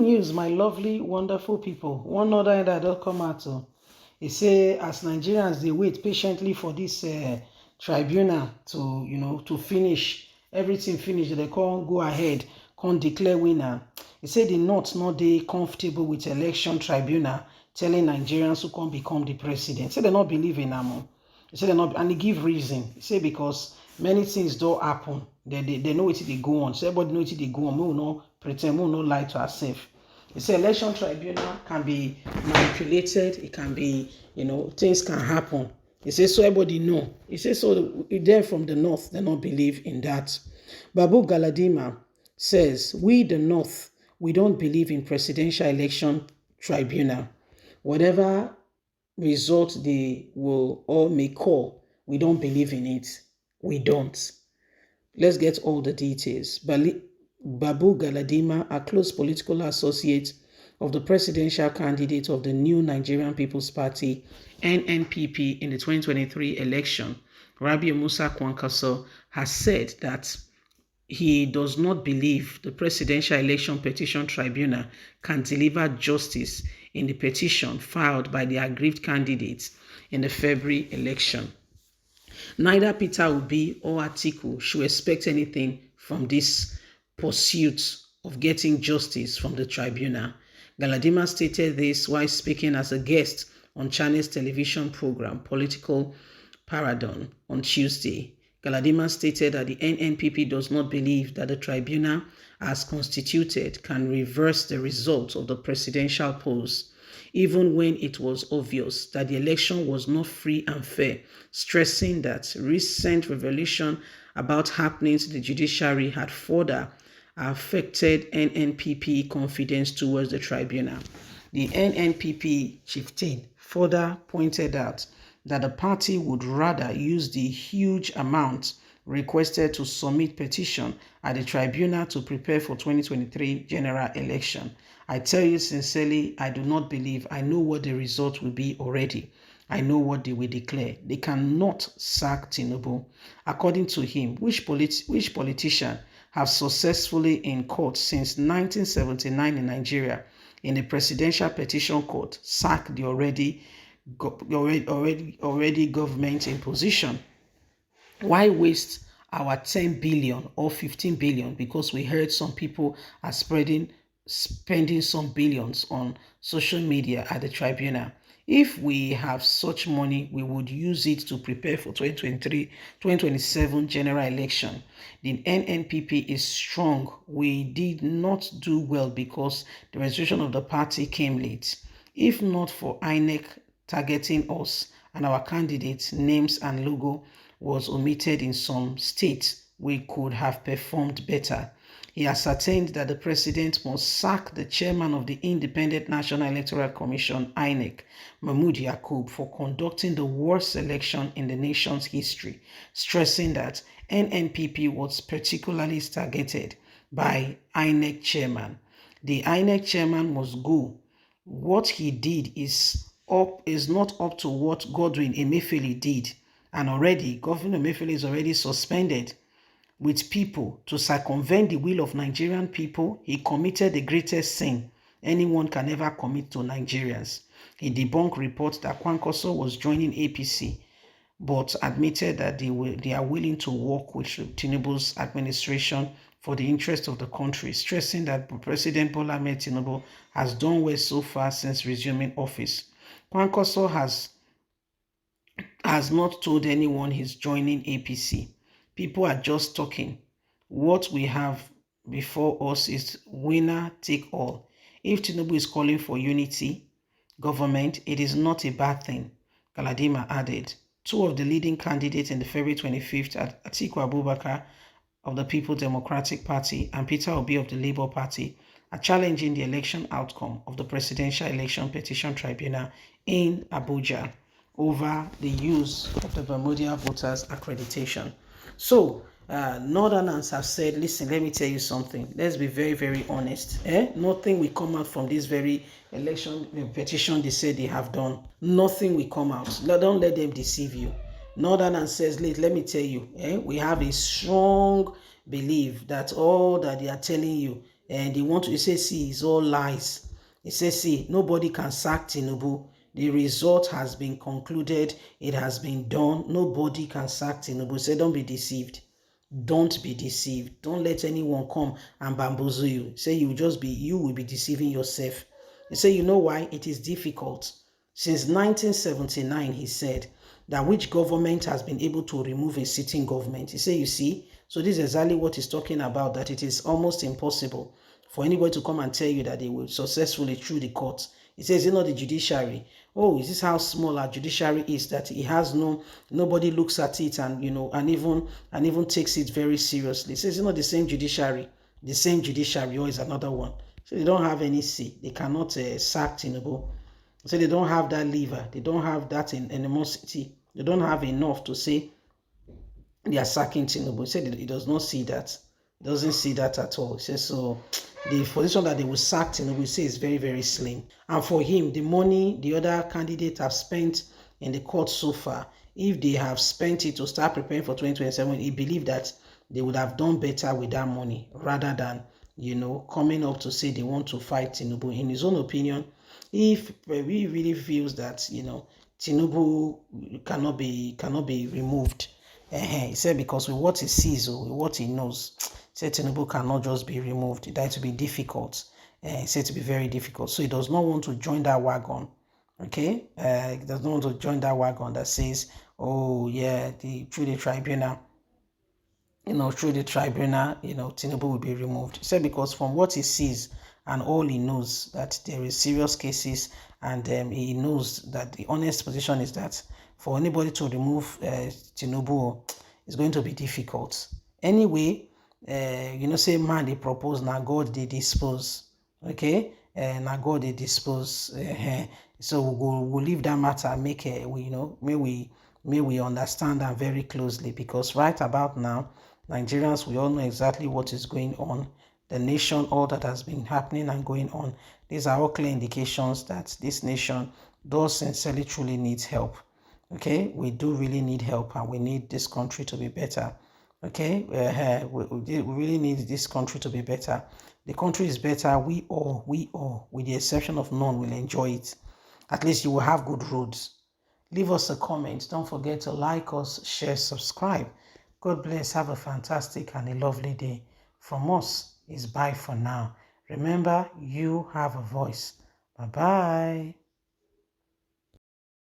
News, my lovely, wonderful people. One other end that don't come out. He say, as Nigerians, they wait patiently for this tribunal to, to finish everything. Finish, they can't go ahead, can't declare winner. He said the North not they comfortable with election tribunal telling Nigerians who can't become the president. He said they not believe in them. He said they not, and he give reason. He said because many things don't happen. They know what they go on. So everybody know what they go on. We will not pretend, we will not lie to ourselves. He said election tribunal can be manipulated. It can be, things can happen. He says so everybody know. He says so they're from the North, they don't believe in that. Buba Galadima says, we the North, we don't believe in presidential election tribunal. Whatever result they will or may call, we don't believe in it. We don't. Let's get all the details. Buba Galadima, a close political associate of the presidential candidate of the New Nigerian People's Party, NNPP, in the 2023 election, Rabiu Musa Kwankwaso, has said that he does not believe the Presidential Election Petition Tribunal can deliver justice in the petition filed by the aggrieved candidates in the February election. Neither Peter Obi or Atiku should expect anything from this pursuit of getting justice from the tribunal. Galadima stated this while speaking as a guest on Channel's television program, Political Paradigm, on Tuesday. Galadima stated that the NNPP does not believe that the tribunal, as constituted, can reverse the result of the presidential polls, even when it was obvious that the election was not free and fair, stressing that recent revelation about happenings in the judiciary had further affected NNPP confidence towards the tribunal. The NNPP chieftain further pointed out that the party would rather use the huge amount requested to submit petition at the tribunal to prepare for 2023 general election. I tell you sincerely, I do not believe. I know what the result will be already. I know what they will declare. They cannot sack Tinubu. According to him, which politician have successfully in court since 1979 in Nigeria in the presidential petition court sacked the already government in position? Why waste our 10 billion or 15 billion? Because we heard some people are spending some billions on social media at the tribunal. If we have such money, we would use it to prepare for 2027 general election. The NNPP is strong. We did not do well because the registration of the party came late. If not for INEC targeting us and our candidates' names and logo was omitted in some states, we could have performed better. He ascertained that the president must sack the chairman of the Independent National Electoral Commission, INEC, Mahmood Yakub, for conducting the worst election in the nation's history, stressing that NNPP was particularly targeted by INEC chairman. The INEC chairman must go. What he did is not up to what Godwin Emefiele did. And already, Governor Emefiele is already suspended with people to circumvent the will of Nigerian people. He committed the greatest sin anyone can ever commit to Nigerians. He debunked reports that Kwankwaso was joining APC, but admitted that they are willing to work with Tinubu's administration for the interest of the country, stressing that President Bola Ahmed Tinubu has done well so far since resuming office. Kwankwaso has not told anyone he's joining APC. People are just talking. What we have before us is winner take all. If Tinubu is calling for unity government, it is not a bad thing, Galadima added. Two of the leading candidates in the February 25th, Atiku Abubakar of the People Democratic Party and Peter Obi of the Labour Party, are challenging the election outcome of the Presidential Election Petition Tribunal in Abuja over the use of the Bermudian voters accreditation. So, Northerners have said, listen, let me tell you something. Let's be very, very honest. Nothing will come out from this very election petition they say they have done. Nothing will come out. Don't let them deceive you. Northerners says, let me tell you, we have a strong belief that all that they are telling you and they want to, he says, see, it's all lies. He says, see, nobody can sack Tinubu. The result has been concluded. It has been done. Nobody can sack Tinubu. Say, don't be deceived. Don't be deceived. Don't let anyone come and bamboozle you. Say you will be deceiving yourself. He said, you know why? It is difficult. Since 1979, he said, that which government has been able to remove a sitting government. He said, you see, so this is exactly what he's talking about, that it is almost impossible for anybody to come and tell you that they will successfully through the courts. He says, the judiciary. Oh, is this how small our judiciary is, that it has nobody looks at it and, and even takes it very seriously. He says, the same judiciary, or is another one. So they don't have any say. They cannot sack Tinubu. So they don't have that lever. They don't have that animosity. They don't have enough to say they are sacking Tinubu. He said he does not see that. He doesn't see that at all. He says, so the position that they will sack Tinubu, he says, is very, very slim. And for him, the money the other candidates have spent in the court so far, if they have spent it to start preparing for 2027, he believed that they would have done better with that money rather than, coming up to say they want to fight Tinubu. In his own opinion, if he really feels that, Tinubu cannot be removed, he said, because with what he sees or with what he knows, he said Tinubu cannot just be removed. That will be difficult. He said to be very difficult. So he does not want to join that wagon. Okay? He does not want to join that wagon that says, oh yeah, through the tribunal, Tinubu will be removed. He said because from what he sees and all he knows, that there is serious cases, and he knows that the honest position is that for anybody to remove Tinubu is going to be difficult. Anyway, say man they propose, now God they dispose. Okay? Now God they dispose. So we'll leave that matter, may we understand that very closely, because right about now, Nigerians, we all know exactly what is going on. The nation, all that has been happening and going on. These are all clear indications that this nation does sincerely, truly needs help. Okay, we do really need help, and we need this country to be better. Okay, we really need this country to be better. The country is better. We all, with the exception of none, will enjoy it. At least you will have good roads. Leave us a comment. Don't forget to like us, share, subscribe. God bless. Have a fantastic and a lovely day. From us is bye for now. Remember, you have a voice. Bye-bye.